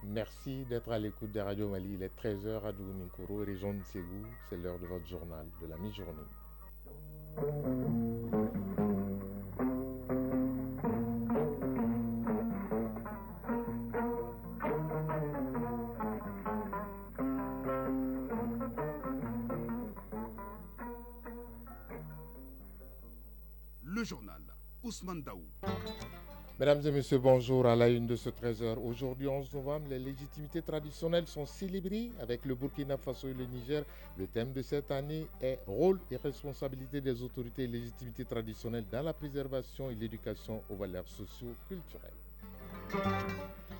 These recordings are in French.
Merci d'être à l'écoute des Radio Mali. Il est 13h à Douninkoro, région de Ségou. C'est l'heure de votre journal de la mi-journée. Le journal Ousmane Daou. Mesdames et messieurs, bonjour à la une de ce 13h. Aujourd'hui, 11 novembre, les légitimités traditionnelles sont célébrées avec le Burkina Faso et le Niger. Le thème de cette année est rôle et responsabilité des autorités et légitimités traditionnelles dans la préservation et l'éducation aux valeurs socio-culturelles.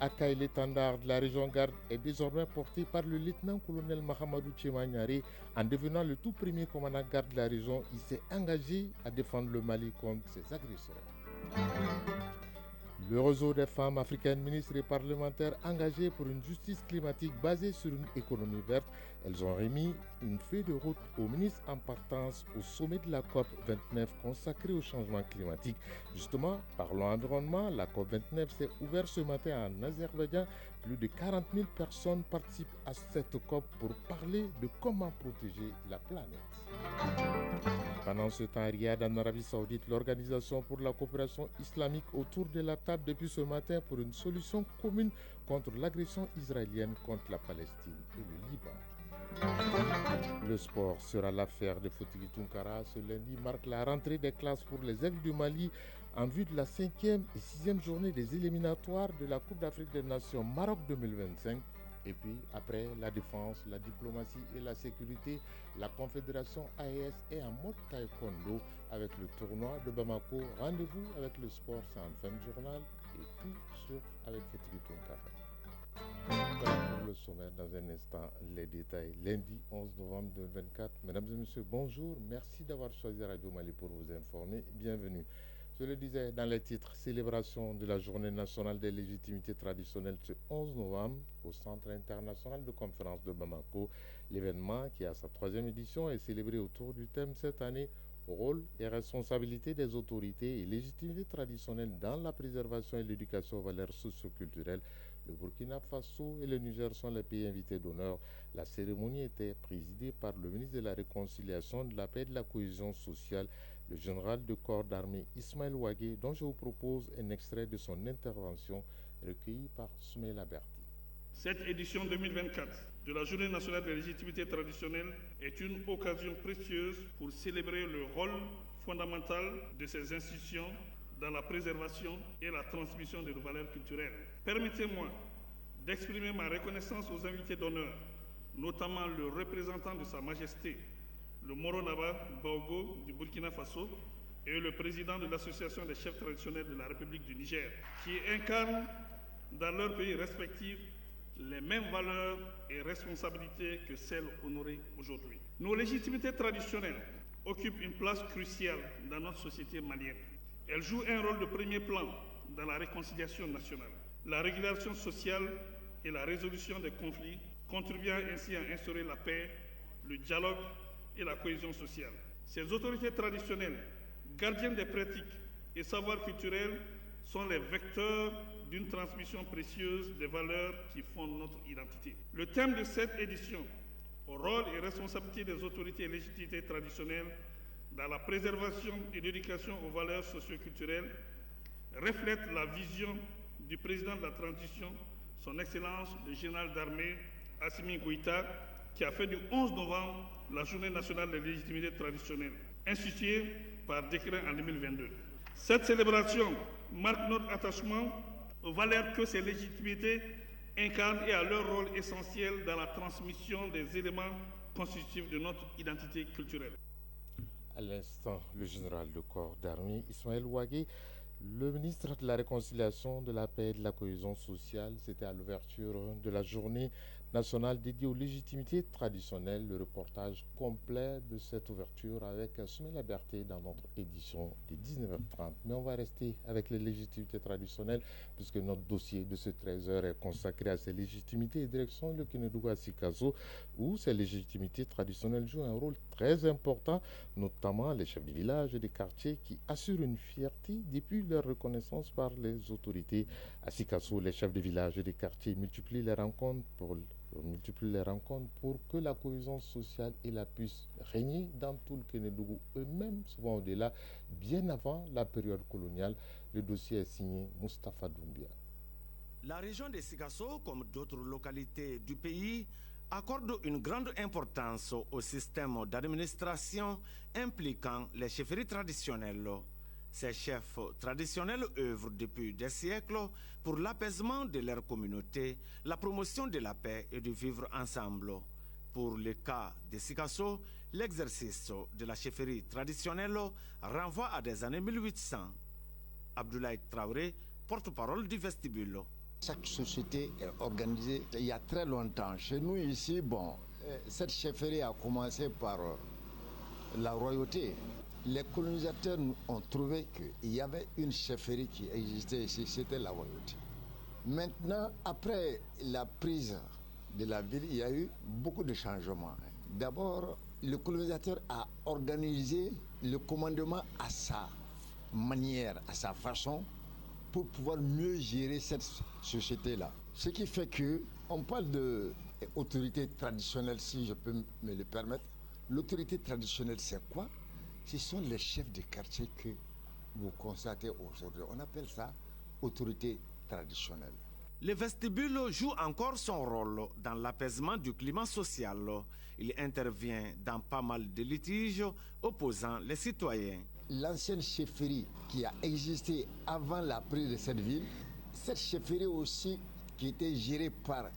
Akaï, l'étendard de la région Garde, est désormais porté par le lieutenant-colonel Mahamadou Tchemanyari. En devenant le tout premier commandant garde de la région, il s'est engagé à défendre le Mali contre ses agresseurs. Le réseau des femmes africaines ministres et parlementaires engagées pour une justice climatique basée sur une économie verte, elles ont remis une feuille de route aux ministres en partance au sommet de la COP 29 consacrée au changement climatique. Justement, parlons environnement, la COP 29 s'est ouverte ce matin en Azerbaïdjan. Plus de 40 000 personnes participent à cette COP pour parler de comment protéger la planète. Pendant ce temps, à Riyad, en Arabie Saoudite, l'Organisation pour la coopération islamique autour de la table depuis ce matin pour une solution commune contre l'agression israélienne contre la Palestine et le Liban. Le sport sera l'affaire de Fotigi Tunkara. Ce lundi marque la rentrée des classes pour les Aigles du Mali en vue de la 5e et 6e journée des éliminatoires de la Coupe d'Afrique des Nations Maroc 2025. Et puis, après la défense, la diplomatie et la sécurité, la Confédération AES est en mode taekwondo avec le tournoi de Bamako. Rendez-vous avec le sport, c'est en fin de journal et tout sur avec Fotigi Tunkara. Voilà pour le sommaire. Dans un instant, les détails. Lundi 11 novembre 2024. Mesdames et messieurs, bonjour. Merci d'avoir choisi Radio Mali pour vous informer. Bienvenue. Je le disais dans les titres, célébration de la journée nationale des légitimités traditionnelles ce 11 novembre au Centre international de conférence de Bamako. L'événement, qui a sa 3e édition, est célébré autour du thème cette année rôle et responsabilité des autorités et légitimité traditionnelle dans la préservation et l'éducation aux valeurs socioculturelles. Le Burkina Faso et le Niger sont les pays invités d'honneur. La cérémonie était présidée par le ministre de la Réconciliation, de la Paix et de la Cohésion sociale, le général de corps d'armée Ismaël Ouagé, dont je vous propose un extrait de son intervention recueilli par Soumaïla Berti. Cette édition 2024 de la Journée nationale de la légitimité traditionnelle est une occasion précieuse pour célébrer le rôle fondamental de ces institutions dans la préservation et la transmission de nos valeurs culturelles. Permettez-moi d'exprimer ma reconnaissance aux invités d'honneur, notamment le représentant de Sa Majesté, le Moro Naba Baogo du Burkina Faso, et le président de l'Association des chefs traditionnels de la République du Niger, qui incarnent dans leurs pays respectifs les mêmes valeurs et responsabilités que celles honorées aujourd'hui. Nos légitimités traditionnelles occupent une place cruciale dans notre société malienne. Elles jouent un rôle de premier plan dans la réconciliation nationale, la régulation sociale et la résolution des conflits, contribuant ainsi à instaurer la paix, le dialogue et la cohésion sociale. Ces autorités traditionnelles, gardiennes des pratiques et savoirs culturels, sont les vecteurs d'une transmission précieuse des valeurs qui fondent notre identité. Le thème de cette édition, rôle et responsabilité des autorités et légitimités traditionnelles dans la préservation et l'éducation aux valeurs socioculturelles, reflète la vision du président de la transition, son Excellence le général d'armée Assimi Goïta, qui a fait du 11 novembre la Journée nationale des légitimités traditionnelles, instituée par décret en 2022. Cette célébration marque notre attachement aux valeurs que ces légitimités incarnent et à leur rôle essentiel dans la transmission des éléments constitutifs de notre identité culturelle. À l'instant, le général de corps d'armée Ismaël Ouagé, le ministre de la Réconciliation, de la Paix et de la Cohésion sociale, c'était à l'ouverture de la journée nationale dédiée aux légitimités traditionnelles. Le reportage complet de cette ouverture avec Soumaïla Berti dans notre édition de 19h30. Mais on va rester avec les légitimités traditionnelles puisque notre dossier de ce 13h est consacré à ces légitimités et direction le Kinedougou Sikazo où ces légitimités traditionnelles jouent un rôle très important, notamment les chefs de village et des quartiers qui assurent une fierté depuis leur reconnaissance par les autorités À Sikasso, les chefs de village et des quartiers multiplient les rencontres pour que la cohésion sociale et la puisse régner dans tout le Kénédougou, eux-mêmes souvent au-delà, bien avant la période coloniale. Le dossier est signé Moustapha Doumbia. La région de Sikasso, comme d'autres localités du pays, accorde une grande importance au système d'administration impliquant les chefferies traditionnelles. Ces chefs traditionnels œuvrent depuis des siècles pour l'apaisement de leur communauté, la promotion de la paix et du vivre ensemble. Pour le cas de Sikasso, l'exercice de la chefferie traditionnelle renvoie à des années 1800. Abdoulaye Traoré, porte-parole du vestibule. Chaque société est organisée il y a très longtemps. Chez nous ici, cette chefferie a commencé par la royauté. Les colonisateurs ont trouvé qu'il y avait une chefferie qui existait ici, c'était la royauté. Maintenant, après la prise de la ville, il y a eu beaucoup de changements. D'abord, le colonisateur a organisé le commandement à sa manière, à sa façon, pour pouvoir mieux gérer cette société-là. Ce qui fait qu'on parle d'autorité traditionnelle, si je peux me le permettre. L'autorité traditionnelle, c'est quoi? Ce sont les chefs de quartier que vous constatez aujourd'hui. On appelle ça autorité traditionnelle. Le vestibule joue encore son rôle dans l'apaisement du climat social. Il intervient dans pas mal de litiges opposant les citoyens. L'ancienne chefferie qui a existé avant la prise de cette ville, cette chefferie aussi qui était gérée par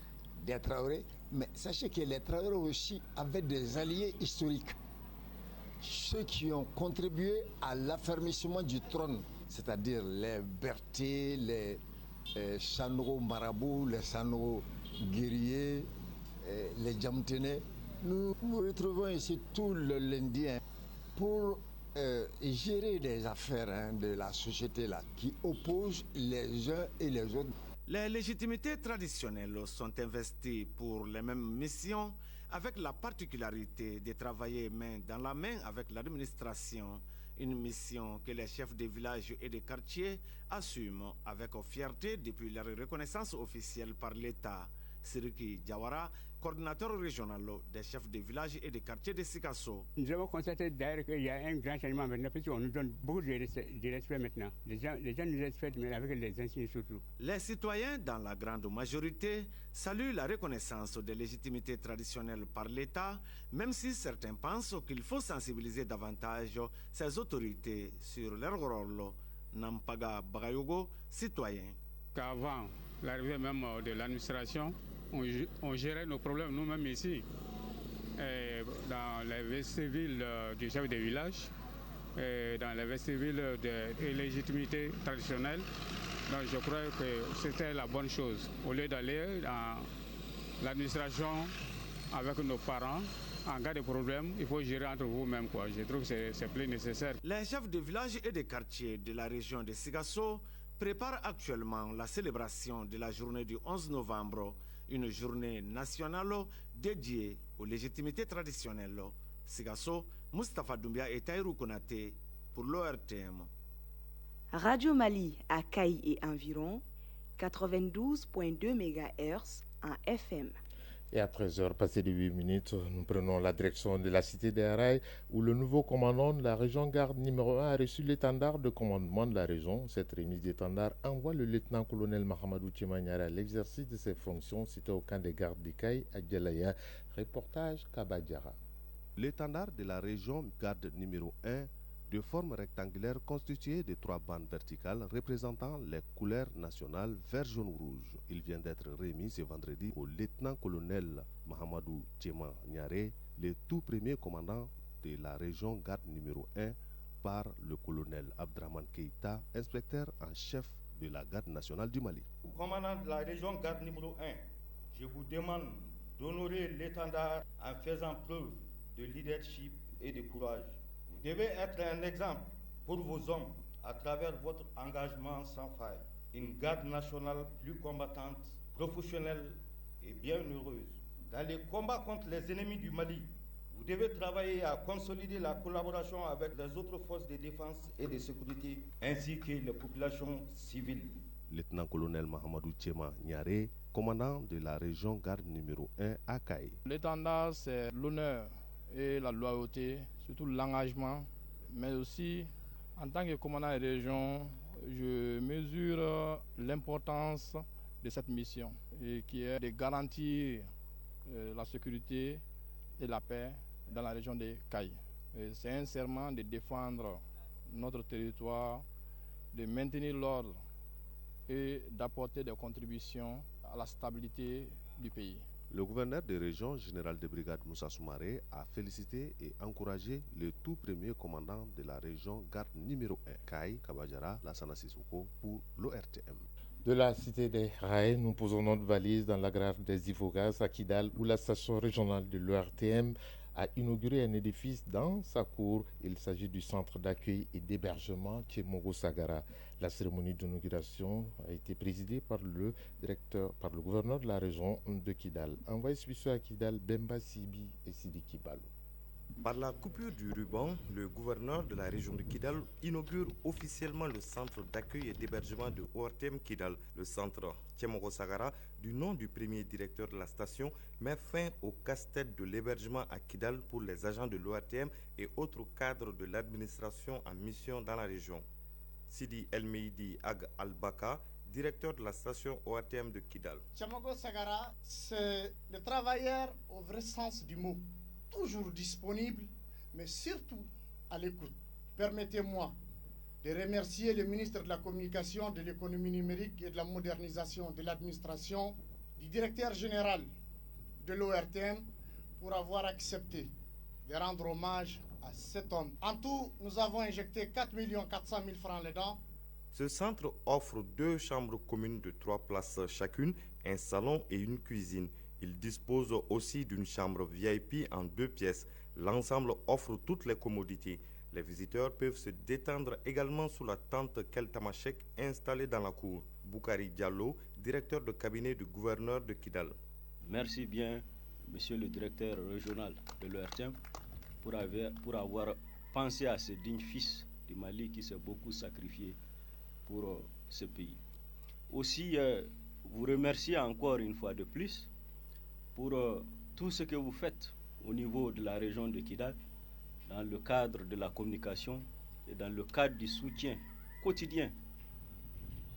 des Traoré, mais sachez que les Traoré aussi avaient des alliés historiques. Ceux qui ont contribué à l'affermissement du trône, c'est-à-dire les Berthé, les Sanro marabouts, les Sanro guerriers, les Djamtene. Nous nous retrouvons ici tout le lundi pour gérer des affaires de la société là, qui opposent les uns et les autres. Les légitimités traditionnelles sont investies pour les mêmes missions, avec la particularité de travailler main dans la main avec l'administration, une mission que les chefs des villages et des quartiers assument avec fierté depuis leur reconnaissance officielle par l'État. Siriki Diawara, coordinateur régional des chefs des villages et des quartiers de Sikasso. Nous avons constaté d'ailleurs qu'il y a un grand changement maintenant, puisqu'on nous donne beaucoup de respect maintenant. Les gens nous respectent, mais avec les insignes surtout. Les citoyens, dans la grande majorité, saluent la reconnaissance des légitimités traditionnelles par l'État, même si certains pensent qu'il faut sensibiliser davantage ces autorités sur leur rôle. Nampaga Bagayogo, citoyen. Qu'avant l'arrivée même de l'administration, on gérait nos problèmes nous-mêmes ici, dans les vestibules du chef de village, dans les vestibules de légitimité traditionnelle. Donc je crois que c'était la bonne chose. Au lieu d'aller dans l'administration avec nos parents, en cas de problème, il faut gérer entre vous-même. Je trouve que c'est plus nécessaire. Les chefs de village et de quartiers de la région de Sikasso préparent actuellement la célébration de la journée du 11 novembre, une journée nationale dédiée aux légitimités traditionnelles. Sikasso, Moustapha Doumbia et Taïrou Konaté pour l'ORTM. Radio Mali à Kaï et environ, 92.2 MHz en FM. Et à 13h, passé de 8 minutes, nous prenons la direction de la cité des Rails où le nouveau commandant de la région garde numéro 1 a reçu l'étendard de commandement de la région. Cette remise d'étendard envoie le lieutenant-colonel Mahamadou Tchimanyara à l'exercice de ses fonctions citées au camp des gardes d'Ikaï à Djalaya. Reportage Kabadjara. L'étendard de la région garde numéro 1 de forme rectangulaire constituée de 3 bandes verticales représentant les couleurs nationales vert, jaune, rouge. Il vient d'être remis ce vendredi au lieutenant-colonel Mahamadou Tchema Niaré, le tout premier commandant de la région garde numéro 1 par le colonel Abdraman Keïta, inspecteur en chef de la garde nationale du Mali. Commandant de la région garde numéro 1, je vous demande d'honorer l'étendard en faisant preuve de leadership et de courage. Vous devez être un exemple pour vos hommes à travers votre engagement sans faille. Une garde nationale plus combattante, professionnelle et bien heureuse. Dans les combats contre les ennemis du Mali, vous devez travailler à consolider la collaboration avec les autres forces de défense et de sécurité ainsi que les populations civiles. Lieutenant-colonel Mahamadou Tchema Niaré, commandant de la région garde numéro 1 à Kaï. L'étendard, c'est l'honneur et la loyauté, surtout l'engagement, mais aussi en tant que commandant de région, je mesure l'importance de cette mission et qui est de garantir la sécurité et la paix dans la région de Kaï. C'est un serment de défendre notre territoire, de maintenir l'ordre et d'apporter des contributions à la stabilité du pays. Le gouverneur de région, général de brigade Moussa Soumaré, a félicité et encouragé le tout premier commandant de la région garde numéro 1, Kaï Kabadjara Lassana Sissoko, pour l'ORTM. De la cité des Rails, nous posons notre valise dans la gare des Ifogas à Kidal, où la station régionale de l'ORTM a inauguré un édifice dans sa cour. Il s'agit du centre d'accueil et d'hébergement Tchemogo Sagara. La cérémonie d'inauguration a été présidée par le gouverneur de la région de Kidal. Envoyé spécial à Kidal, Bemba Sibi et Sidiki Balo. Par la coupure du ruban, le gouverneur de la région de Kidal inaugure officiellement le centre d'accueil et d'hébergement de ORTM Kidal. Le centre Tchemogo Sagara, du nom du premier directeur de la station, met fin au casse-tête de l'hébergement à Kidal pour les agents de l'ORTM et autres cadres de l'administration en mission dans la région. Sidi El-Meidi Ag Al-Baka, directeur de la station ORTM de Kidal. Tchemogo Sagara, c'est le travailleur au vrai sens du mot. Toujours disponible, mais surtout à l'écoute. Permettez-moi de remercier le ministre de la Communication, de l'économie numérique et de la modernisation de l'administration, du directeur général de l'ORTM pour avoir accepté de rendre hommage à cet homme. En tout, nous avons injecté 4 400 000 francs là-dedans. Ce centre offre 2 chambres communes de 3 places chacune, un salon et une cuisine. Il dispose aussi d'une chambre VIP en 2 pièces. L'ensemble offre toutes les commodités. Les visiteurs peuvent se détendre également sous la tente Keltamachek installée dans la cour. Boukari Diallo, directeur de cabinet du gouverneur de Kidal. Merci bien, monsieur le directeur régional de l'ORTM, pour avoir pensé à ce digne fils du Mali qui s'est beaucoup sacrifié pour ce pays. Aussi, vous remercier encore une fois de plus pour tout ce que vous faites au niveau de la région de Kidal, dans le cadre de la communication et dans le cadre du soutien quotidien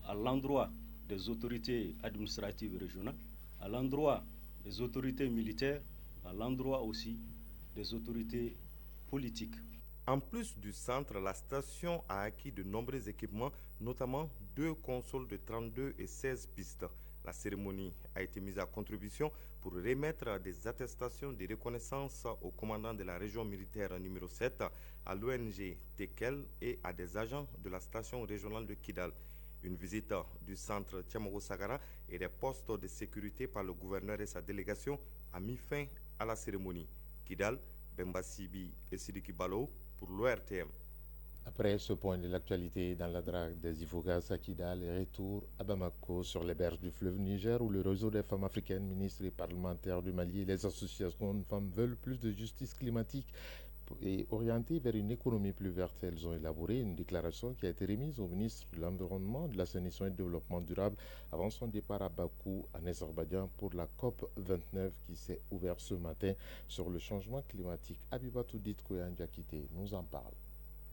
à l'endroit des autorités administratives régionales, à l'endroit des autorités militaires, à l'endroit aussi des autorités politiques. En plus du centre, la station a acquis de nombreux équipements, notamment 2 consoles de 32 et 16 pistes. La cérémonie a été mise à contribution pour remettre des attestations de reconnaissance au commandant de la région militaire numéro 7, à l'ONG Tekel et à des agents de la station régionale de Kidal. Une visite du centre Tchemogo Sagara et des postes de sécurité par le gouverneur et sa délégation a mis fin à la cérémonie. Kidal, Bemba Sibi et Sidiki Balo pour l'ORTM. Après ce point de l'actualité dans la drague des Ifogas à Kidal et retour à Bamako sur les berges du fleuve Niger où le réseau des femmes africaines, ministres et parlementaires du Mali et les associations de femmes veulent plus de justice climatique et orientée vers une économie plus verte. Elles ont élaboré une déclaration qui a été remise au ministre de l'Environnement, de l'Assainissement et du Développement durable avant son départ à Bakou en Azerbaïdjan pour la COP 29 qui s'est ouverte ce matin sur le changement climatique. Abibatou Ditkoyan Diakité nous en parle.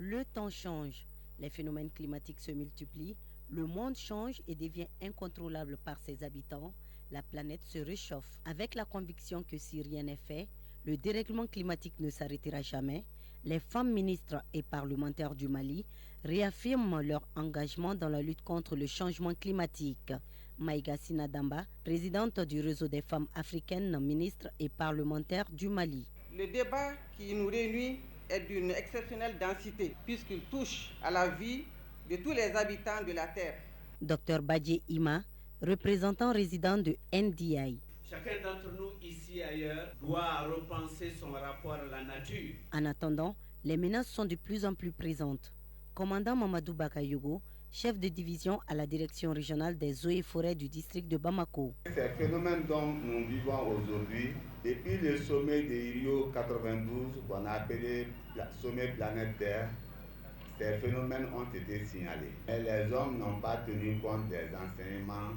Le temps change, les phénomènes climatiques se multiplient, le monde change et devient incontrôlable par ses habitants, la planète se réchauffe. Avec la conviction que si rien n'est fait, le dérèglement climatique ne s'arrêtera jamais, les femmes ministres et parlementaires du Mali réaffirment leur engagement dans la lutte contre le changement climatique. Maïga Sinadamba, présidente du réseau des femmes africaines, ministres et parlementaires du Mali. Le débat qui nous réunit est d'une exceptionnelle densité puisqu'il touche à la vie de tous les habitants de la Terre. Dr Badje Ima, représentant résident de NDI. Chacun d'entre nous, ici et ailleurs, doit repenser son rapport à la nature. En attendant, les menaces sont de plus en plus présentes. Commandant Mamadou Bakayogo, chef de division à la direction régionale des eaux et forêts du district de Bamako. Ces phénomènes dont nous vivons aujourd'hui, depuis le sommet de Rio 92, qu'on a appelé le sommet planétaire, ces phénomènes ont été signalés. Mais les hommes n'ont pas tenu compte des enseignements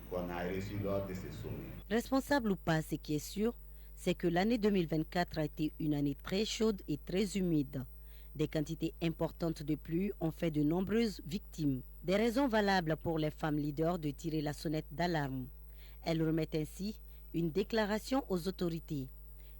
qu'on a reçus lors de ce sommet. Responsable ou pas, ce qui est sûr, c'est que l'année 2024 a été une année très chaude et très humide. Des quantités importantes de pluie ont fait de nombreuses victimes. Des raisons valables pour les femmes leaders de tirer la sonnette d'alarme. Elles remettent ainsi une déclaration aux autorités.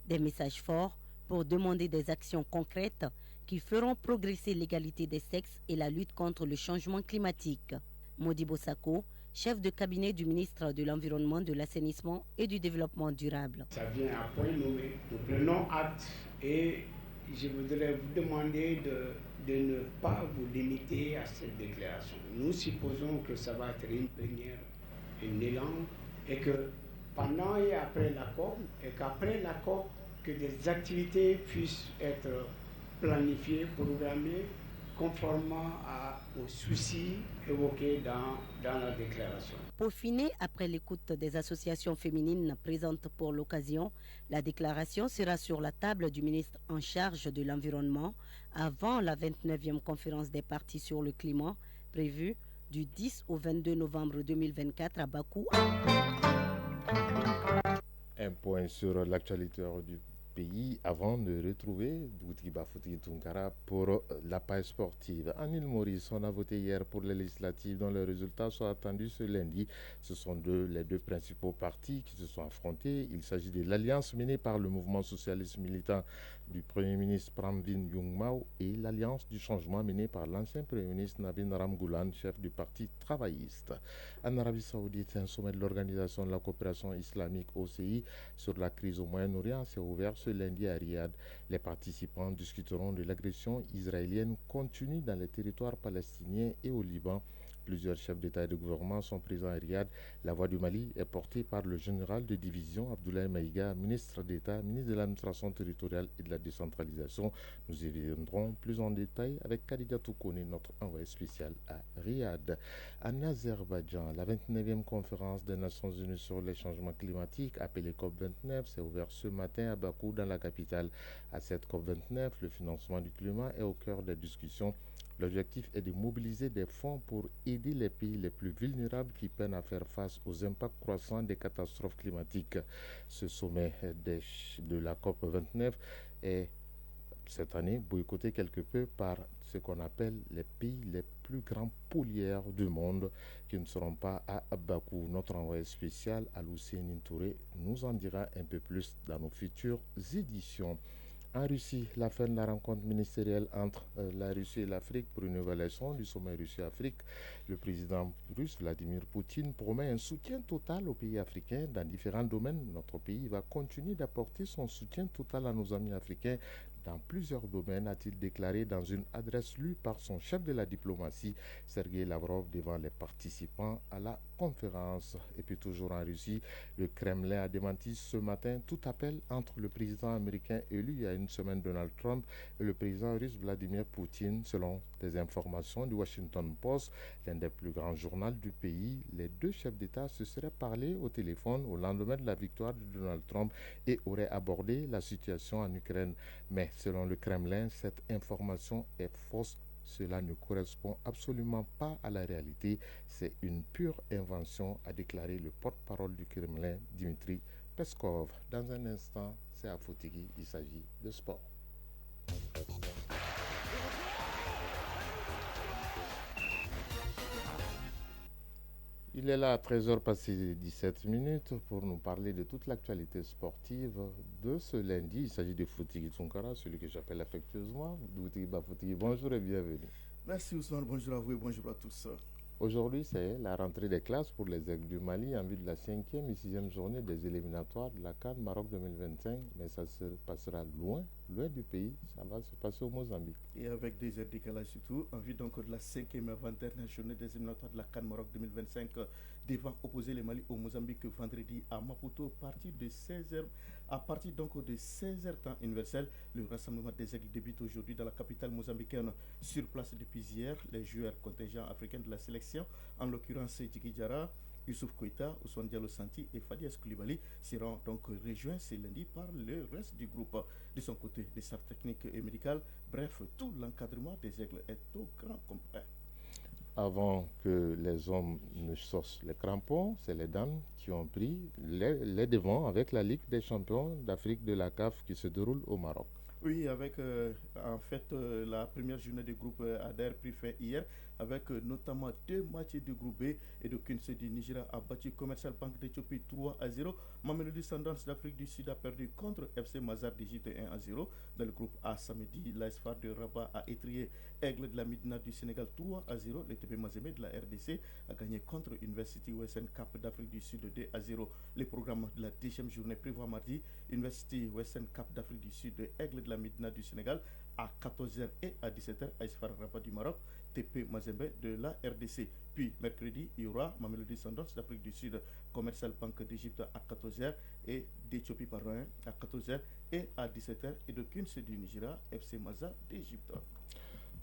Des messages forts pour demander des actions concrètes qui feront progresser l'égalité des sexes et la lutte contre le changement climatique. Modibo Sako, chef de cabinet du ministre de l'Environnement, de l'Assainissement et du Développement durable. Ça vient à point nommé. Nous prenons acte et je voudrais vous demander de ne pas vous limiter à cette déclaration. Nous supposons que ça va être une première, une élan, et que pendant et après l'accord, et qu'après l'accord, que des activités puissent être planifiées, programmées, conformément aux soucis évoqués dans la déclaration. Peaufinée après l'écoute des associations féminines présentes pour l'occasion, la déclaration sera sur la table du ministre en charge de l'Environnement avant la 29e conférence des partis sur le climat prévue du 10 au 22 novembre 2024 à Bakou. Un point sur l'actualité du pays avant de retrouver Doutiba Fouti Tunkara pour la page sportive. En île Maurice, on a voté hier pour les législatives dont les résultats sont attendus ce lundi. Ce sont les deux principaux partis qui se sont affrontés. Il s'agit de l'alliance menée par le mouvement socialiste militant du Premier ministre Pramvin Youngmao et l'alliance du changement menée par l'ancien Premier ministre Nabin Ramgoulan, chef du parti travailliste. En Arabie Saoudite, un sommet de l'Organisation de la coopération islamique OCI sur la crise au Moyen-Orient s'est ouvert ce lundi à Riyad. Les participants discuteront de l'agression israélienne continue dans les territoires palestiniens et au Liban. Plusieurs chefs d'État et de gouvernement sont présents à Riyad. La voix du Mali est portée par le général de division Abdoulaye Maïga, ministre d'État, ministre de l'administration territoriale et de la décentralisation. Nous y reviendrons plus en détail avec Khalida Toukone, notre envoyé spécial à Riyad. En Azerbaïdjan, la 29e conférence des Nations Unies sur les changements climatiques, appelée COP29, s'est ouverte ce matin à Bakou, dans la capitale. À cette COP29, le financement du climat est au cœur des discussions. L'objectif est de mobiliser des fonds pour aider les pays les plus vulnérables qui peinent à faire face aux impacts croissants des catastrophes climatiques. Ce sommet de la COP29 est cette année boycotté quelque peu par ce qu'on appelle les pays les plus grands pollueurs du monde qui ne seront pas à Bakou. Notre envoyé spécial, Aloussine Touré, nous en dira un peu plus dans nos futures éditions. En Russie, la fin de la rencontre ministérielle entre la Russie et l'Afrique pour une évaluation du sommet Russie-Afrique. Le président russe Vladimir Poutine promet un soutien total aux pays africains dans différents domaines. Notre pays va continuer d'apporter son soutien total à nos amis africains dans plusieurs domaines, a-t-il déclaré dans une adresse lue par son chef de la diplomatie, Sergei Lavrov, devant les participants à la conférence. Et puis toujours en Russie, le Kremlin a démenti ce matin tout appel entre le président américain élu il y a une semaine, Donald Trump, et le président russe Vladimir Poutine. Selon des informations du Washington Post, l'un des plus grands journaux du pays, les deux chefs d'État se seraient parlé au téléphone au lendemain de la victoire de Donald Trump et auraient abordé la situation en Ukraine. Mais selon le Kremlin, cette information est fausse. Cela ne correspond absolument pas à la réalité. C'est une pure invention, a déclaré le porte-parole du Kremlin, Dmitry Peskov. Dans un instant, c'est à Foutigui, il s'agit de sport. Il est là à 13h passé 17 minutes pour nous parler de toute l'actualité sportive de ce lundi. Il s'agit de Foutigui Tunkara, celui que j'appelle affectueusement Doutiba Foutigui. Bonjour et bienvenue. Merci Ousmane, bonjour à vous et bonjour à tous. Aujourd'hui, c'est la rentrée des classes pour les Aigles du Mali en vue de la 5e et 6e journée des éliminatoires de la CAN Maroc 2025. Mais ça se passera loin du pays. Ça va se passer au Mozambique. Et avec des heures de décalage surtout, en vue donc de la 5e et avant-dernière journée des éliminatoires de la CAN Maroc 2025 devant opposer le Mali au Mozambique vendredi à Maputo à partir donc de 16h temps universel. Le rassemblement des Aigles débute aujourd'hui dans la capitale mozambicaine. Sur place depuis hier, les joueurs contingents africains de la sélection, en l'occurrence Djigui Diarra, Youssouf Koïta, Ousmane Diallo Santi et Fadias Koulibaly seront donc rejoints ce lundi par le reste du groupe. De son côté, des staffs techniques et médicales, bref, tout l'encadrement des Aigles est au grand complet. Avant que les hommes ne sortent les crampons, c'est les dames qui ont pris les devants avec la Ligue des champions d'Afrique de la CAF qui se déroule au Maroc. Oui, avec en fait la première journée du groupe ADER pris fait hier, avec notamment 2 matchs du groupe B et de Quince du Nigeria a battu Commercial Bank d'Éthiopie 3-0. Mamelodi Sundowns d'Afrique du Sud a perdu contre FC Mazar d'Égypte 1-0. Dans le groupe A samedi, l'AS-FAR de Rabat a étrié Aigle de la Midna du Sénégal 3-0. Le TP Mazembe de la RDC a gagné contre University Western Cap d'Afrique du Sud 2-0. Les programmes de la 10e journée prévoient mardi University Western Cap d'Afrique du Sud, Aigle de la Midna du Sénégal à 14h et à 17h, AS-FAR Rabat du Maroc, TP Mazembe de la RDC. Puis mercredi, il y aura Mamelodi Sundowns d'Afrique du Sud, Commercial Bank d'Égypte à 14h et d'Éthiopie à 14h et à 17h et de Quince du Nigeria, FC Mazar d'Égypte.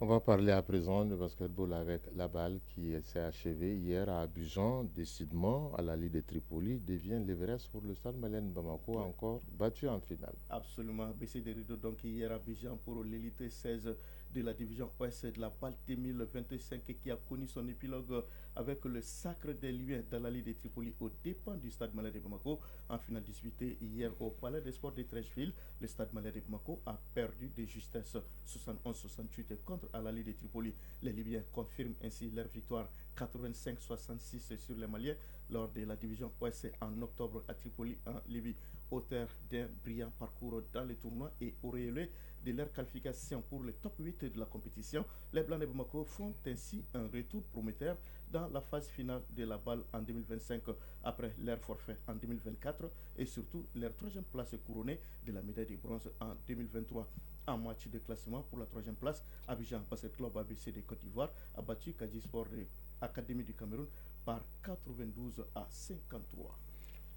On va parler à présent de basketball avec la balle qui s'est achevée hier à Abidjan. Décidément, à la Ligue de Tripoli devient l'Everest pour le Stade Malien Bamako, encore battu en finale. Absolument, baissé des rideaux donc hier à Abidjan pour l'élite 16 de la division Ouest de la BAL 2025 qui a connu son épilogue avec le sacre des Lions dans la Ligue de Tripoli aux dépens du Stade Malien de Bamako. En finale disputée hier au Palais des Sports de Trècheville, le Stade Malien de Bamako a perdu de justesse 71-68 contre à la Ligue de Tripoli. Les Libyens confirment ainsi leur victoire 85-66 sur les Maliens lors de la division Ouest en octobre à Tripoli en Libye. Auteur d'un brillant parcours dans le tournoi et auréolé de leur qualification pour le top 8 de la compétition, les Blancs de Bamako font ainsi un retour prometteur dans la phase finale de la BAL en 2025 après leur forfait en 2024 et surtout leur 3e place couronnée de la médaille de bronze en 2023. En match de classement pour la 3e place, Abidjan Basket Club ABC de Côte d'Ivoire a battu Kadi Sport de Académie du Cameroun par 92-53.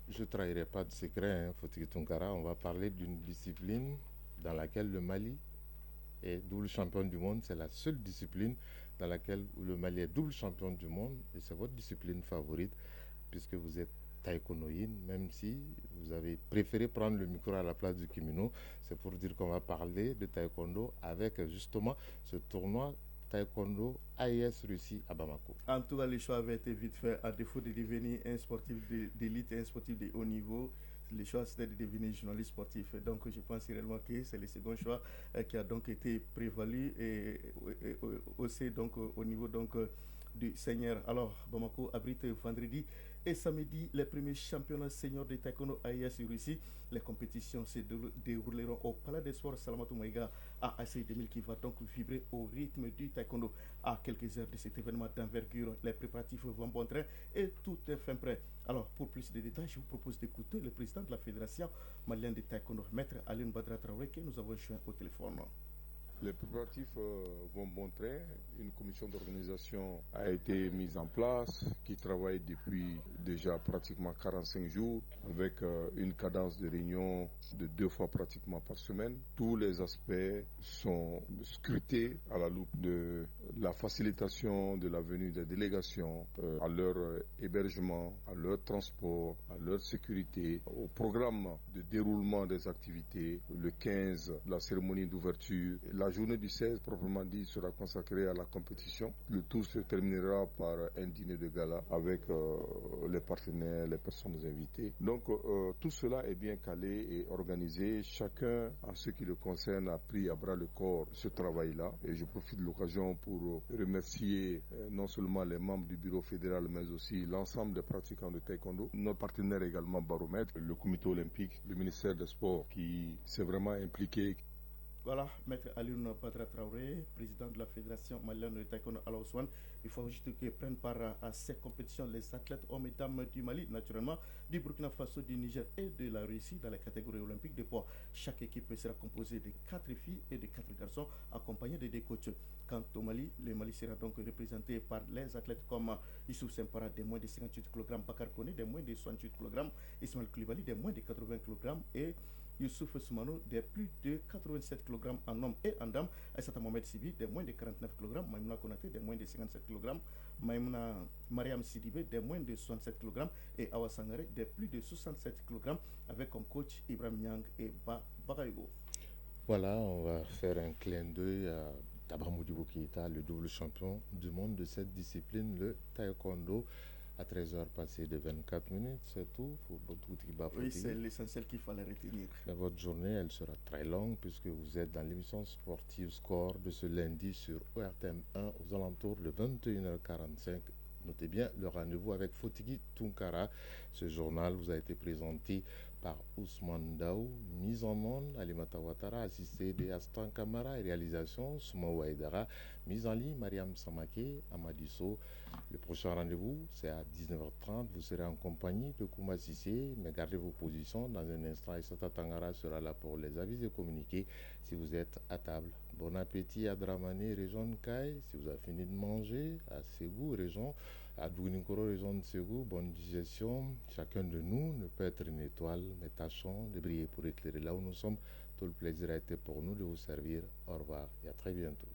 Je ne trahirai pas de secret, Fotiki Tunkara. On va parler d'une discipline dans laquelle le Mali est double champion du monde. C'est la seule discipline dans laquelle le Mali est double champion du monde. Et c'est votre discipline favorite, puisque vous êtes taekwondoïne, même si vous avez préféré prendre le micro à la place du kimono. C'est pour dire qu'on va parler de taekwondo avec justement ce tournoi taekwondo AES Russie à Bamako. En tout cas, le choix avait été vite fait. À défaut de devenir un sportif d'élite et un sportif de haut niveau, le choix c'était de devenir journaliste sportif. Donc je pense réellement que c'est le second choix qui a donc été prévalu et aussi donc au niveau donc du senior. Alors Bamako abrite vendredi et samedi les premiers championnats seniors de taekwondo AES Russie. Les compétitions se dérouleront au Palais des Sports Salamatou Maïga à AC 2000 qui va donc vibrer au rythme du taekwondo. À quelques heures de cet événement d'envergure, les préparatifs vont bon train et tout est fin prêt. Alors pour plus de détails, je vous propose d'écouter le président de la Fédération malienne de taekwondo, Maître Aline Badra Traoré, que nous avons joint au téléphone. Les préparatifs vont bon train. Une commission d'organisation a été mise en place qui travaille depuis déjà pratiquement 45 jours avec une cadence de réunion de 2 fois pratiquement par semaine. Tous les aspects sont scrutés à la loupe de la facilitation de la venue des délégations, à leur hébergement, à leur transport, à leur sécurité, au programme de déroulement des activités. Le 15, la cérémonie d'ouverture. La journée du 16, proprement dit, sera consacrée à la compétition. Le tout se terminera par un dîner de gala avec les partenaires, les personnes invitées. Donc tout cela est bien calé et organisé. Chacun, en ce qui le concerne, a pris à bras le corps ce travail-là. Et je profite de l'occasion pour remercier non seulement les membres du bureau fédéral, mais aussi l'ensemble des pratiquants de taekwondo. Notre partenaire également Baromètre, le comité olympique, le ministère des Sports qui s'est vraiment impliqué. Voilà, Maître Alioune Badra Traoré, président de la Fédération malienne de taekwondo à Laoswan. Il faut juste qu'ils prennent part à ces compétitions les athlètes hommes et dames du Mali, naturellement, du Burkina Faso, du Niger et de la Russie dans la catégorie olympique de poids. Chaque équipe sera composée de 4 filles et de 4 garçons accompagnés de 2 coachs. Quant au Mali, le Mali sera donc représenté par les athlètes comme Youssouf Sempara des moins de 58 kg, Bakar Kone des moins de 68 kg, Ismaël Koulibaly des moins de 80 kg et Youssouf Soumano des plus de 87 kg en hommes et en dames, Aïssata Mohamed Sibi des moins de 49 kg, Maïmouna Konaté des moins de 57 kg, Maïmouna Mariam Sidibé des moins de 67 kg et Awa Sangare des plus de 67 kg avec comme coach Ibrahim Nyang et Bagayogo. Voilà, on va faire un clin d'œil à Tabamoudibou Keïta, le double champion du monde de cette discipline, le taekwondo. À 13h passé de 24 minutes, c'est tout. Oui, c'est l'essentiel qu'il fallait retenir. Votre journée, elle sera très longue puisque vous êtes dans l'émission sportive Score de ce lundi sur ORTM 1 aux alentours de 21h45. Notez bien le rendez-vous avec Fotigui Tunkara. Ce journal vous a été présenté par Ousmane Daou, mise en onde Alimata Ouattara, assisté de Astan Kamara et réalisation Souma Ouaïdara, mise en ligne Mariam Samake, Amadisso. Le prochain rendez-vous, c'est à 19h30. Vous serez en compagnie de Kouma Sissé, mais gardez vos positions. Dans un instant, Issata Tangara sera là pour les avis et communiquer si vous êtes à table. Bon appétit à Dramane, région de Kai. Si vous avez fini de manger, à Ségou, région, à Douinikoro, région de Ségou, bonne digestion. Chacun de nous ne peut être une étoile, mais tâchons de briller pour éclairer là où nous sommes. Tout le plaisir a été pour nous de vous servir. Au revoir et à très bientôt.